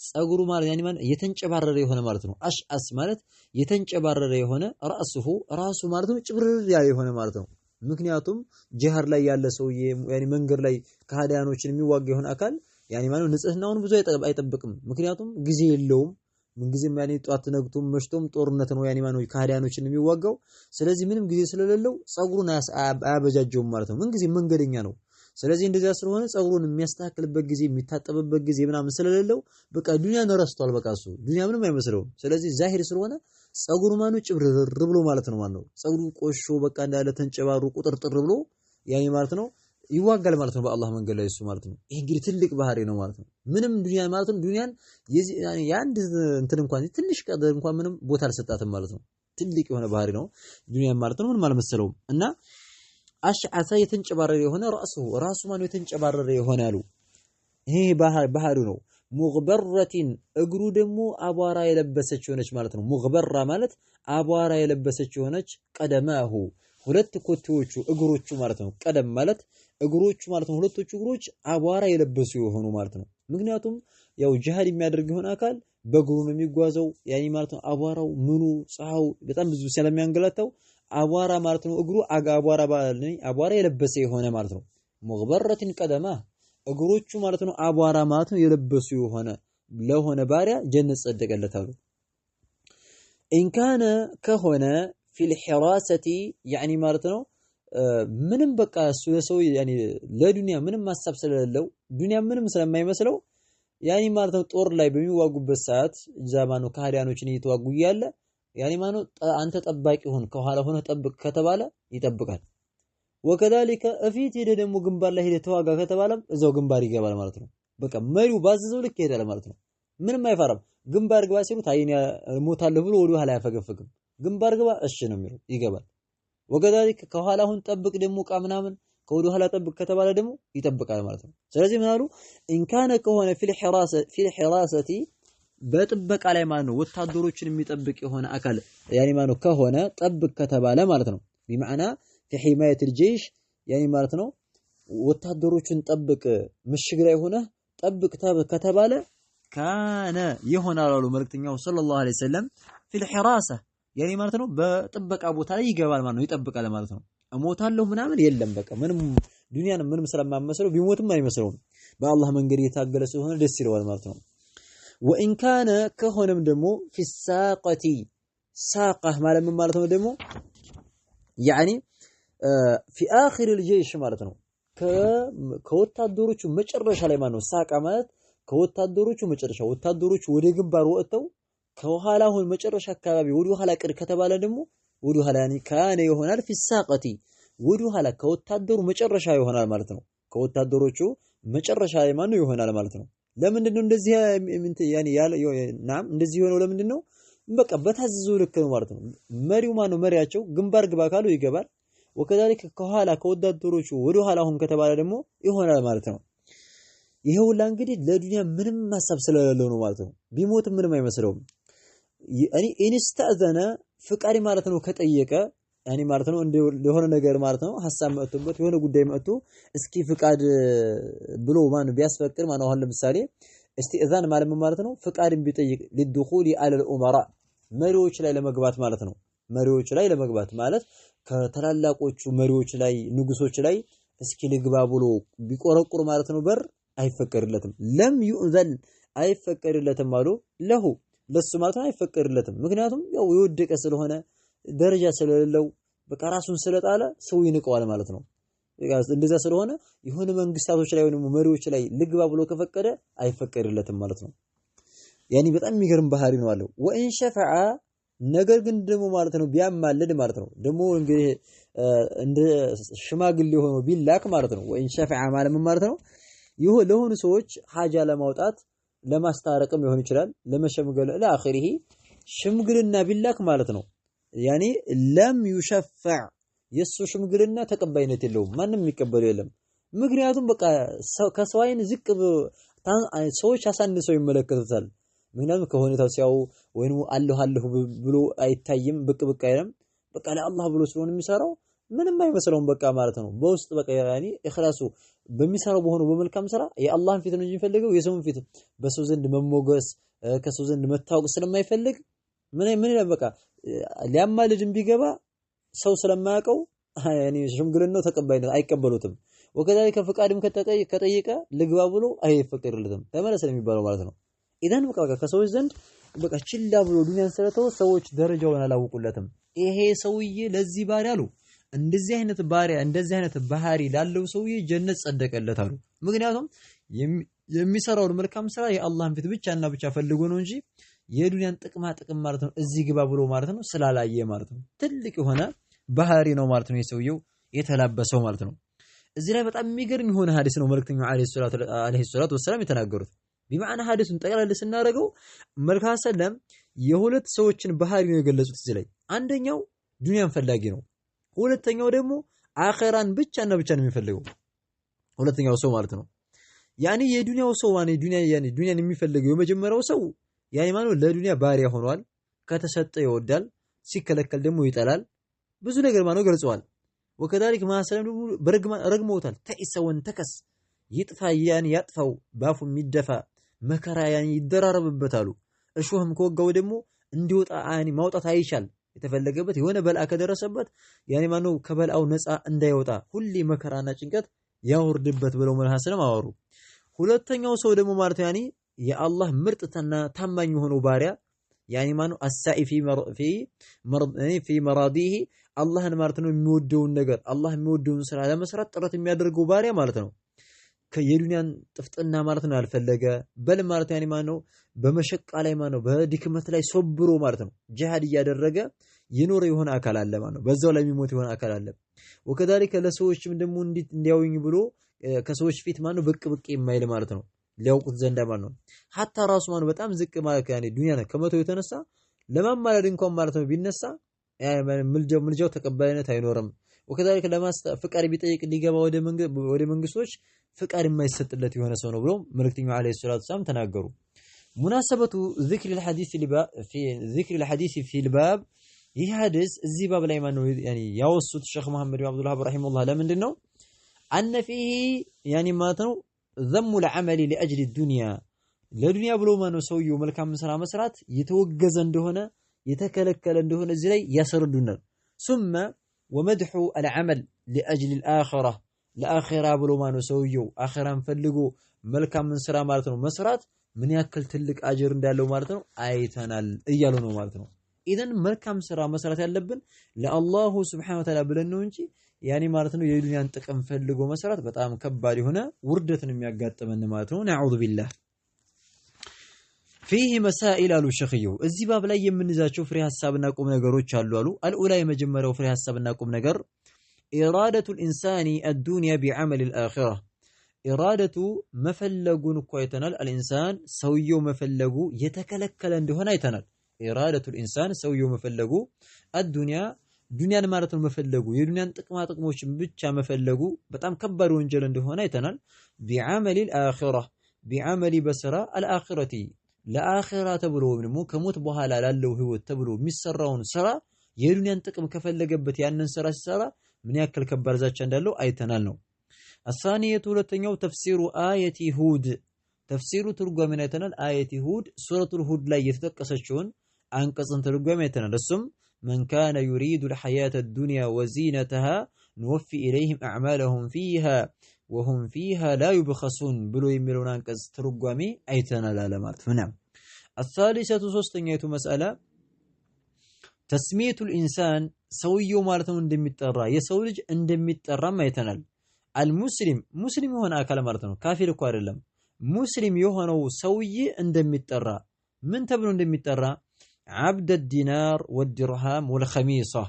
ጸጉሩ ማለት ያኒ ማን የተንጨባረረ የሆነ ማለት ነው አሽዓስ ማለት የተንጨባረረ የሆነ رأسه ራሱ ማለት ነው ጭብርር ያለ የሆነ ማለት ነው ምክንያቱም ጂሃድ ላይ ያለ ሰውዬ ያኒ መንገድ ላይ ከሃዲያኖችን የሚዋጋ የሆነ አካል ያኒ ማለት ንጽህናውን ብዙ አይጠብቅም ምክንያቱም ጊዜ የለውም ምን ጊዜም ያኒ ጧት ነግቶም መሽቶም ጦርነት ነው ያኒ ማለት ከሃዲያኖችን የሚዋጋው ስለዚህ ምንም ጊዜ ስለሌለው ጸጉሩን አያበጃጀውም ማለት ነው ምን ጊዜ መንገደኛ ነው ስለዚህ እንደዛ ስለሆነ ጸጉሩን የሚያስተካክልበት ጊዜ የሚታጠብበት ጊዜ ምናምን ስለሌለው በቃ ዱንያን ረስቷል በቃ እሱ ዱንያ ምንም አይመስለውም ስለዚህ ዛሂር ስለሆነ ጸጉሩ ማኑ ጭብርር ብሎ ማለት ነው ማለት ነው ጸጉሩ ቆሾ በቃ እንዳለ ተንጨባሩ ቁጥርጥር ብሎ ያኔ ማለት ነው ይዋጋል ማለት ነው በአላህ መንገድ ላይ እሱ ማለት ነው ይሄ እንግዲህ ትልቅ ባህሪ ነው ማለት ነው ምንም ዱንያ ማለት ነው ዱንያን ያንድ እንትን እንኳን ትንሽ ቀደር እንኳን ምንም ቦታ አልሰጣትም ማለት ነው ትልቅ የሆነ ባህሪ ነው ዱንያን ማለት ነው ምንም አልመሰለውም እና አሽዓሰ የተንጨባረረ የሆነ ራሱ ማኑ የተንጨባረረ የሆነ አሉ ይሄ ባህሪ ነው ሙግበረቲን እግሩ ደግሞ አቧራ የለበሰች ሆነች ማለት ነው ሙግበራ ማለት አቧራ የለበሰች ሆነች ቀደማሁ ሁለት ኮቴዎቹ እግሮቹ ማለት ነው ቀደም ማለት እግሮቹ ማለት ነው ሁለቶቹ እግሮች አቧራ የለበሱ የሆኑ ማለት ነው ምክንያቱም ያው ጂሃድ የሚያደርግ የሆነ አካል በእግሩ ነው የሚጓዘው ያኒ ማለት ነው አቧራው ምኑ ፀሐው በጣም ብዙ ስለሚያንገላታው አቧራ ማለት ነው እግሩ አቧራ የለበሰ የሆነ ማለት ነው ሙግበረቲን ቀደማ እግሮቹ ማለት ነው አቧራ ማለት ነው የለበሱ የሆነ ለሆነ ባሪያ ጀነት ጸደቀለታሉ ኢንካነ ከሆነ ፊል ሒራሰቲ ያኒ ማለት ነው ምንም በቃ እሱ ለሰው ያኒ ለዱንያ ምንም ማሳብ ስለሌለው ዱንያ ምንም ስለማይመስለው ያኒ ማለት ነው ጦር ላይ በሚዋጉበት ሰዓት ዛማኑ ከሃዲያኖችን እየተዋጉ ያለ ያኒ ማኑ አንተ ጠባቂ ሆን ከኋላ ሆነ ጠብቅ ከተባለ ይጠብቃል ወከዳሊከ እፊት ሄደ ደግሞ ግንባር ላይ ሄደ ተዋጋ ከተባለም እዛው ግንባር ይገባል ማለት ነው በቃ መሪው ባዘዘው ልክ ይሄዳል ማለት ነው ምንም አይፈራም ግንባር ግባ ሲሉት አይን ሞታለሁ ብሎ ወደ ኋላ ያፈገፍግም ግንባር ግባ እሺ ነው የሚለው ይገባል ወከዳሊከ ከኋላ ሆን ጠብቅ ደግሞ ቃምናምን ከወደ ኋላ ጠብቅ ከተባለ ደግሞ ይጠብቃል ማለት ነው ስለዚህ ምን አሉ ኢንካነ ከሆነ ፊል ሒራሰቲ በጥበቃ ላይ ማለት ነው ወታደሮችን የሚጠብቅ የሆነ አካል ያኒ ማለት ነው ከሆነ ጠብቅ ከተባለ ማለት ነው بمعنى في حماية الجيش يعني ማለት ነው ወታደሮችን ጠብቅ ምሽግ ላይ ሆነ ጠብቅ ከተባለ ካነ ይሆናል አሉ መልእክተኛው ሰለላሁ ዐለይሂ ወሰለም في الحراسة يعني ማለት ነው በጥበቃ ቦታ ላይ ይገባል ማለት ነው ይጠብቃል ማለት ነው እሞታለሁ ምናምን የለም በቃ ምንም ዱንያን ምንም ስለማመሰለው ቢሞትም አይመስለውም በአላህ መንገድ እየታገለ ስለሆነ ደስ ይለዋል ማለት ነው وإن كان كهونم دمو في الساقة ساقة ማለት ነው ደግሞ يعني في آخر الجيش ማለት ነው ከወታደሮቹ መጨረሻ ላይ ማለት ነው ሳቃ ማለት ከወታደሮቹ መጨረሻ ወታደሮቹ ወደ ግንባር ወጥተው ከኋላ ሆነ መጨረሻ አካባቢ ወደ ኋላ ቅድ ከተባለ ደግሞ ወደ ኋላ ያኒ ካነ ይሆናል في الساقة ወደ ኋላ ከወታደሩ መጨረሻ ይሆናል ማለት ነው ከወታደሮቹ መጨረሻ ላይ ማለት ነው ይሆናል ማለት ነው ለምንድነው እንደዚህ ያኔ ያለ ናም እንደዚህ ሆነው ለምንድነው በቃ በታዘዘው ልክ ነው ማለት ነው መሪው ማነው መሪያቸው ግንባር ግባ ካሉ ይገባል ወከዛሊክ ከኋላ ከወዳደሮቹ ወደ ኋላ አሁን ከተባለ ደግሞ ይሆናል ማለት ነው ይሄው እንግዲህ ለዱንያ ምንም ሐሳብ ስለሌለው ነው ማለት ነው ቢሞት ምንም አይመስለውም እኔ ኢንስተአዘነ ፍቃድ ማለት ነው ከጠየቀ ያኔ ማለት ነው ለሆነ ነገር ማለት ነው ሐሳብ መጥቶበት የሆነ ጉዳይ መጥቶ እስኪ ፍቃድ ብሎ ማን ቢያስፈቅድ ማን አሁን ለምሳሌ استئذان ማለት ነው ፍቃድን ቢጠይቅ للدخول على الامراء መሪዎች ላይ ለመግባት ማለት ነው መሪዎች ላይ ለመግባት ማለት ከተላላቆቹ መሪዎች ላይ ንጉሶች ላይ እስኪ ልግባ ብሎ ቢቆረቁር ማለት ነው በር አይፈቀድለትም ለም يؤذن አይፈቀድለትም አሉ ለሁ ለሱ ማለት ነው አይፈቀድለትም ምክንያቱም ያው የወደቀ ስለሆነ ደረጃ ስለሌለው በቃ ራሱን ስለጣለ ሰው ይንቀዋል ማለት ነው እንደዛ ስለሆነ የሆነ መንግስታቶች ላይ ወይንም መሪዎች ላይ ልግባ ብሎ ከፈቀደ አይፈቀድለትም ማለት ነው ያኒ በጣም የሚገርም ባህሪ ነው አለው ወኢን ሸፈዓ ነገር ግን ደግሞ ማለት ነው ቢያማልድ ማለት ነው ደግሞ እንግዲህ እንደ ሽማግሌ ሆኖ ቢላክ ማለት ነው ወኢን ሸፈዓ ማለት ነው ይሁን ለሆኑ ሰዎች ሐጃ ለማውጣት ለማስታረቅም ሊሆን ይችላል ለመሸምገል ለአኺሪሂ ሽምግልና ቢላክ ማለት ነው ያኒ ለም ይሸፈዕ የሱ ሽምግልና ተቀባይነት የለውም ማንንም የሚቀበለው የለም ምክንያቱም በቃ ከሰው አይን ዝቅ ሰዎች አሳንሰው ይመለከቱታል ምክንያቱም ከሁኔታው ሲያው ወይንም አለሁ ብሎ አይታይም ብቅ አይልም በቃ ለአላህ ብሎ ስለሆነ የሚሰራው ምንም አይመስለውም በቃ ማለት ነው በውስጥ በቃ ያኒ ኢኽላሱ በሚሰራው በሆነው በመልካም ስራ የአላህን ፊት ነው እንጂ የሚፈልገው የሰውን ፊት በሰው ዘንድ መሞገስ ከሰው ዘንድ መታወቅ ስለማይፈልግ ምን በቃ ሊያማልድም ቢገባ ሰው ስለማያውቀው ያኒ ሽምግልናው ተቀባይነት አይቀበሉትም ወከዛሊከ ፍቃድም ከጠየቀ ልግባ ብሎ አይፈቀድለትም ተመለሰ የሚባለው ማለት ነው ኢዳን በቃ ከሰዎች ዘንድ በቃ ችላ ብሎ ዱንያን ስለተው ሰዎች ደረጃውን አላውቁለትም ይሄ ሰውዬ ለዚህ ባሪያ አሉ እንደዚህ አይነት ባሪያ እንደዚህ አይነት ባህሪ ላለው ሰውዬ ጀነት ጸደቀለት አሉ ምክንያቱም የሚሰራው መልካም ስራ የአላህን ፊት ብቻና ብቻ ፈልጎ ነው እንጂ የዱንያን ጥቅም ማለት ነው እዚህ ግባ ብሎ ማለት ነው ስላላየ ማለት ነው ትልቅ የሆነ ባህሪ ነው ማለት ነው የሰውየው የተላበሰው ማለት ነው እዚህ ላይ በጣም የሚገርም የሆነ ሐዲስ ነው መልእክተኛው አለይሂ ሰላቱ ወሰለም የተናገሩት بمعنى ሐዲሱን ጠቅላላ ስናረገው መልካም ሰለም የሁለት ሰዎችን ባህሪ ነው የገለጹት እዚህ ላይ አንደኛው ዱንያን ፈላጊ ነው ሁለተኛው ደግሞ አኺራን ብቻና ብቻ ነው የሚፈልገው ሁለተኛው ሰው ማለት ነው ያኒ የዱንያው ሰው ዱንያን የሚፈልገው የመጀመሪያው ሰው ያኒ ማለት ለዱንያ ባሪያ ሆኗል ከተሰጠ ይወዳል ሲከለከል ደግሞ ይጠላል ብዙ ነገር ማለት ገልጸዋል ወከዳሊክ ማሰለም ደግሞ ረግመውታል ተይሰውን ተከስ ይጥፋ ያጥፋው ባፉ የሚደፋ መከራ ይደራረብበታሉ እሾህም ከወጋው ደግሞ እንዲወጣ ማውጣት አይቻል የተፈለገበት የሆነ በልአ ከደረሰበት ያኒ ማነው ከበልአው ነፃ እንዳይወጣ ሁሌ መከራና ጭንቀት ያወርድበት ብለው መልሐሰለም አወሩ ሁለተኛው ሰው ደግሞ ማለት ያኒ የአላህ ምርጥና ታማኝ ሆኖ ባሪያ ያኒ ማነው አሳኢ ፊ መራዲሂ አላህን ማለት ነው የሚወደውን ነገር አላህ የሚወደውን ስራ ለመስራት ጥረት የሚያደርገው ባሪያ ማለት ነው የዱንያን ጥፍጥና ማለት ነው ያልፈለገ በል ማለት ያኒ ማነው በመሸቃ ላይ ማነው በድክመት ላይ ሶብሮ ማለት ነው ጂሃድ እያደረገ የኖረ የሆነ አካል አለ ማለት ነው በዛው ላይ የሚሞት የሆነ አካል አለ ወከዳሊከ ለሰዎችም ደግሞ እንዲያውኝ ብሎ ከሰዎች ፊት ማነው ብቅ የማይል ማለት ነው ሊያውቁት ዘንዳ ማለት ነው ሐታ ራሱ ማነው በጣም ዝቅ ማለት ያኒ ዱንያ ከመተው የተነሳ ለማማለድ እንኳን ማለት ነው ቢነሳ ምልጃው ተቀባይነት አይኖርም ወከዳሊከ ፍቃድ ቢጠይቅ ሊገባ ወደ መንግስቶች ፍቃድ የማይሰጥለት የሆነ ሰው ነው ብሎ መልእክተኛው አለይሂ ሰላቱ ሰላም ተናገሩ ሙናሰበቱ ذكر الحديث في الباب ይህ ሐዲስ እዚህ ባብ ላይ ማነው ያኒ ያወሱት ሼክ መሐመድ ኢብኑ አብዱላህ ረሂመሁላህ ለምንድነው አነ فيه ያኒ ማለት ነው ذم العمل لاجل الدنيا ለዱንያ ብሎ ማነው ሰውየው መልካም ስራ መስራት የተወገዘ እንደሆነ የተከለከለ እንደሆነ እዚህ ላይ ያስረዱናል ثم ومدح العمل لاجل الاخره ለአኺራ ብሎ ማነው ሰውየው አኺራን ፈልጎ መልካም ስራ ማለት ነው መስራት ምን ያክል ትልቅ አጅር እንዳለው ማለት ነው አይተናል እያሉ ነው ማለት ነው ኢደን መልካም ስራ መስራት ያለብን ለአላሁ ሱብሓነሁ ወተዓላ ብለን ነው እንጂ ያኒ ማለት ነው የዱንያን ጥቅም ፈልጎ መስራት በጣም ከባድ የሆነ ውርደትን የሚያጋጥመን ማለት ነው ነዑዙ ቢላህ فيه مسائل አሉ ሸኽዩ እዚህ ባብ ላይ የምንዛቸው ፍሬ ሐሳብና ቁም ነገሮች አሉ አልኡላ የመጀመሪያው ፍሬ ሐሳብና ቁም ነገር إرادة الإنسان الدنيا بعمل الآخرة ኢራደቱ መፈለጉን እኮ አይተናል። አልኢንሳን ሰውየው መፈለጉ የተከለከለ እንደሆነ አይተናል። ኢራደቱል ኢንሳን ሰውየው መፈለጉ አዱንያ ዱንያን ማለት ነው መፈለጉ የዱንያን ጥቅማ ጥቅሞችን ብቻ መፈለጉ በጣም ከባድ ወንጀል እንደሆነ አይተናል። ቢዓመሊል አኺራ ቢዓመሊ በስራ አልአኺረቲ ለአኺራ ተብሎ ወይም ደግሞ ከሞት በኋላ ላለው ህይወት ተብሎ የሚሰራውን ስራ የዱንያን ጥቅም ከፈለገበት ያንን ስራ ሲሰራ ምን ያክል ከባድ ዛቻ እንዳለው አይተናል ነው። አሳኒየቱ ሁለተኛው ተፍሲሩ አየቲ ሁድ ተፍሲሩ ትርጓሜን አይተናል። አየቲ ሁድ ሱረቱል ሁድ ላይ የተጠቀሰችውን አንቀጽን ትርጓሜ አይተናል። እሱም መን ካነ ዩሪዱ الحياة الدنيا وزينتها نوفي إليهم أعمالهم فيها وهم فيها لا يبخسون ብሎ የሚለውን አንቀጽ ትርጓሜ አይተናል አለ ማለት ነው። الثالثة ሶስተኛይቱ መስአላ ተስሚየቱል ኢንሳን ሰውየው ማለት ነው እንደሚጠራ የሰው ልጅ እንደሚጠራም አይተናል። አልሙስሊም ሙስሊም የሆነ አካል ማለት ነው ካፊር እኮ አይደለም። ሙስሊም የሆነው ሰውዬ እንደሚጠራ ምን ተብሎ እንደሚጠራ عبد الدينار والدرهم والخميصة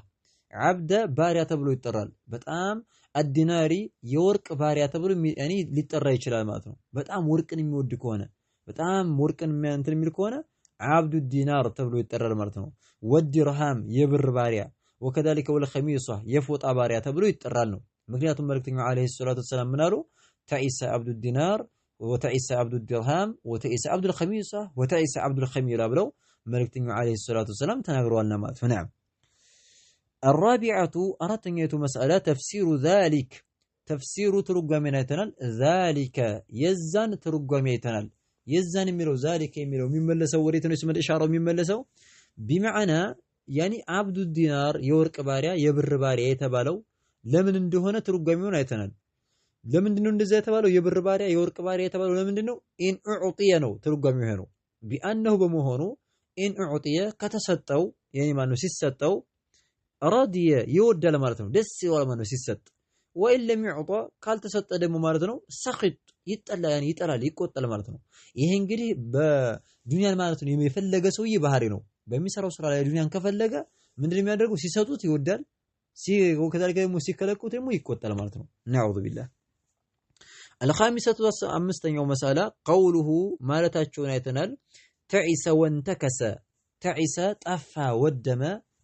عبد ባሪያ ተብሎ ይጠራል። በጣም አዲናሪ የወርቅ ባሪያ ተብሎ ያኒ ሊጠራ ይችላል ማለት ነው። በጣም ወርቅን የሚወድ ከሆነ በጣም ወርቅን እንትን የሚል ከሆነ عبد الدينار ተብሎ ይጠራል ማለት ነው። والدرهم የብር ባሪያ وكذلك والخميصة የፎጣ ባሪያ ተብሎ ይጠራል ነው። ምክንያቱም መልእክተኛው አለይሂ ሰላቱ ወሰላም ምን አሉ? ተዒሰ عبد الدينار وتعيس عبد الدرهم وتعيس عبد الخميصة وتعيس عبد الخميرة ብለው መልእክተኛው አለይሂ ሰላቱ ወሰላም ተናግረዋልና ማለት ነው። نعم الرابعة አራተኛይቱ መስአላ ተፍሲሩ ذلك ተፍሲሩ ትርጓሜን አይተናል። ذلك የዛን ትርጓሜ አይተናል። የዛን የሚለው ذلك የሚለው የሚመለሰው ወዴት ነው? ስመል ኢሻራው የሚመለሰው ቢመዓና ያኒ አብዱ ዲናር የወርቅ ባሪያ የብር ባሪያ የተባለው ለምን እንደሆነ ትርጓሜውን አይተናል። ለምንድነው እንደዛ የተባለው? የብር ባሪያ የወርቅ ባሪያ የተባለው ለምንድነው? ኢን ኡዕጢየ ነው ትርጓሜው ነው። ቢአንሁ በመሆኑ ኢን ኡዕጢየ ከተሰጠው ያኒ ማነው ሲሰጠው ረዲየ ይወዳል ማለት ነው። ደስ ይለዋል ማለት ነው ሲሰጥ። ወኢን ለም ይዕጣ ካልተሰጠ ደግሞ ማለት ነው ሰኺጥ ይጠላ ያኒ ይጠላል ይቆጣል ማለት ነው። ይሄ እንግዲህ በዱንያን ማለት ነው የፈለገ ሰውዬ ባህሪ ነው። በሚሰራው ስራ ላይ ዱንያን ከፈለገ ምንድነው የሚያደርገው? ሲሰጡት ይወዳል ከዛልከ ደግሞ ሲከለቁት ደግሞ ይቆጣል ማለት ነው። ነዑዙ ቢላህ። الخامسة አምስተኛው መስአላ ቀውሉሁ ማለታቸውን አይተናል። ተዒሰ ወንተከሰ ተዒሰ ጠፋ ወደመ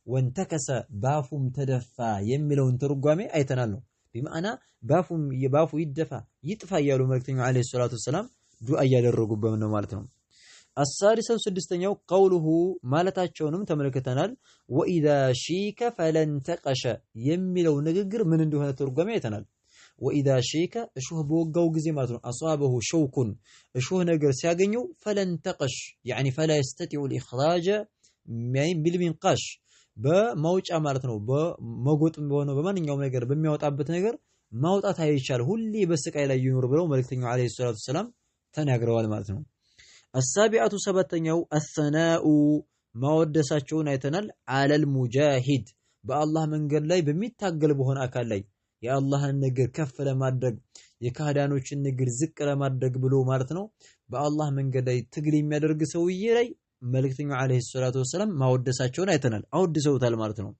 ወንተከሰ ባፉም ተደፋ የሚለውን ትርጓሜ አይተናል ነው። ቢማዕና ባፉ ይደፋ ይጥፋ እያሉ መልእክተኛው አለይሂ ሰላቱ ወሰላም ዱዓ እያደረጉበት ነው ማለት ነው። السادسة ስድስተኛው ቀውሉሁ ማለታቸውንም ተመልክተናል። ወኢዛ ሺከ ፈለንተቀሸ የሚለው ንግግር ምን እንደሆነ ትርጓሜ አይተናል። ወኢዛ ሺከ እሾህ በወጋው ጊዜ ማለት ነው አሷበሁ ሸውኩን እሾህ ነገር ሲያገኘው ፈለንተቀሽ ያኒ ፈላ يستطيع الإخراج بالمنقاش በማውጫ ማለት ነው በመጎጥም በሆነው በማንኛውም ነገር በሚያወጣበት ነገር ማውጣት አይቻል ሁሌ በስቃይ ላይ ይኖር ብለው መልእክተኛው አለይሂ ሰላቱ ወሰላም ተናግረዋል ማለት ነው። السابعة ሰባተኛው الثناء ማወደሳቸውን አይተናል። አለል ሙጃሂድ በአላህ መንገድ ላይ በሚታገል በሆነ አካል ላይ የአላህን ነገር ከፍ ለማድረግ የካህዳኖችን ነገር ዝቅ ለማድረግ ብሎ ማለት ነው በአላህ መንገድ ላይ ትግል የሚያደርግ ሰውዬ ላይ መልእክተኛው አለይሂ ሰላቱ ወሰላም ማወደሳቸውን አይተናል። አወድሰውታል ማለት ነው።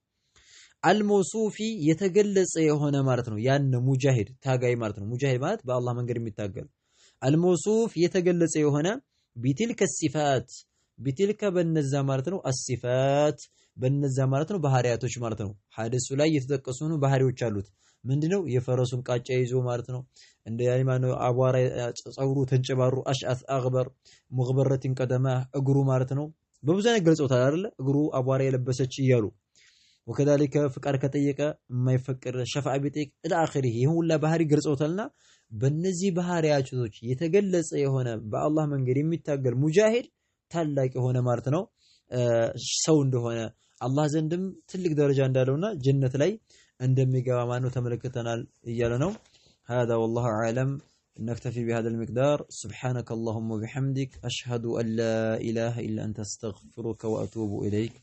አልመውሱፊ የተገለጸ የሆነ ማለት ነው ያን ሙጃሂድ ታጋይ ማለት ነው። ሙጃሂድ ማለት በአላህ መንገድ የሚታገል አልመውሱፍ የተገለጸ የሆነ ቢትልከ ሲፋት ቢትልከ በነዛ ማለት ነው አሲፋት በነዛ ማለት ነው ባህሪያቶች ማለት ነው። ሐዲሱ ላይ የተጠቀሱ ነው ባህሪዎች አሉት። ምንድነው? የፈረሱን ቃጫ ይዞ ማለት ነው እንደ ያኒ ማነው አቧራ ጸጉሩ ተንጨባሩ አሽአት አግበር ሙግበረቲን ቀደማ እግሩ ማለት ነው በብዙ ነገር ገልጸውታል አይደለ? እግሩ አቧራ የለበሰች እያሉ ወከዳሊከ ፍቃድ ከጠየቀ የማይፈቅድ ሸፋዓ ቢጠይቅ ኢላ አኺሪህ ይሄን ሁላ ባህሪ ገልጸውታልና በእነዚህ ባህሪያቶች የተገለጸ የሆነ በአላህ መንገድ የሚታገል ሙጃሂድ ታላቅ የሆነ ማለት ነው ሰው እንደሆነ አላህ ዘንድም ትልቅ ደረጃ እንዳለውና ጀነት ላይ እንደሚገባ ማነው ተመለከተናል እያለ ነው። هذا والله أعلم نكتفي بهذا المقدار سبحانك اللهم وبحمدك أشهد أن لا إله إلا أنت أستغفرك وأتوب إليك.